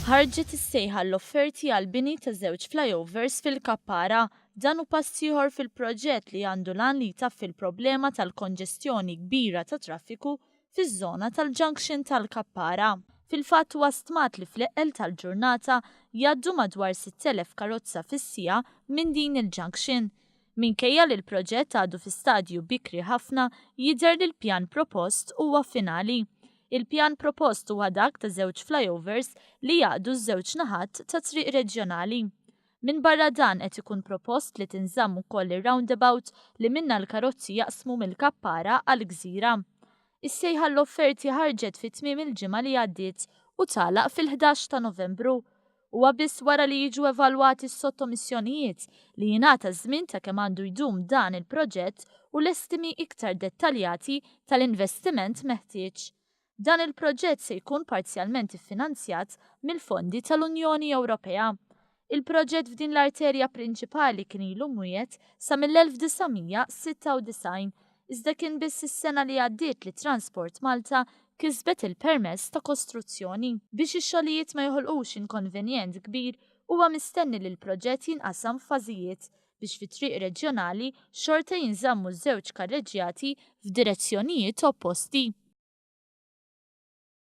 Ħarġet is-sejħa l-offerti għal bini ta' żewġ flyovers fil-Kappara. Dan hu pass ieħor fil-proġett li għandu lan li jtaffi l-problema tal-konġestjoni kbira ta' traffiku fiż-żona tal-junction tal-Kappara. Fil-fatt huwa stmat li fl-eqel tal-ġurnata jgħaddu madwar 6,000 karozza fis-siegħa minn din il-junction. Minkejja li l-proġett għadu fi stadju bikri ħafna, jidher li l-pjan propost huwa finali. Il-pjan propost huwa dak ta' żewġ flyovers li jaqdu ż-żewġ naħat ta' triq reġjonali. Min barra dan qed ikun propost li tinżamm ukoll ir-roundabout li minna l-karozzi jaqsmu mill-Kappara għall-Gżira. Is-sejħa l-offerti ħarġet fi tmiem il-ġimgħa li għaddiet u tagħlaq fil-11 ta' Novembru. Huwa biss wara li jiġu evalwati s-sottomissjonijiet li jingħata żmien ta' kemm għandu jdum dan il-proġett u l-estimi iktar dettaljati tal-investiment meħtieġ. Dan il-proġett se jkun parzjalment iffinanzjat mill-fondi tal-Unjoni Ewropea. Il-proġett f'din l-arterja prinċipali kien ilu mwiet sa mill-1996, iżda kien biss is-sena li għaddiet li Transport Malta kisbet il-permess ta' kostruzzjoni. Biex ix-xogħlijiet ma joħolqux inkonvenjent kbir, huwa mistenni li l-proġett jinqasam f'fażijiet biex fi triq reġjonali xorta jinżammu ż-żewġ karreġġjati f'direzzjonijiet opposti.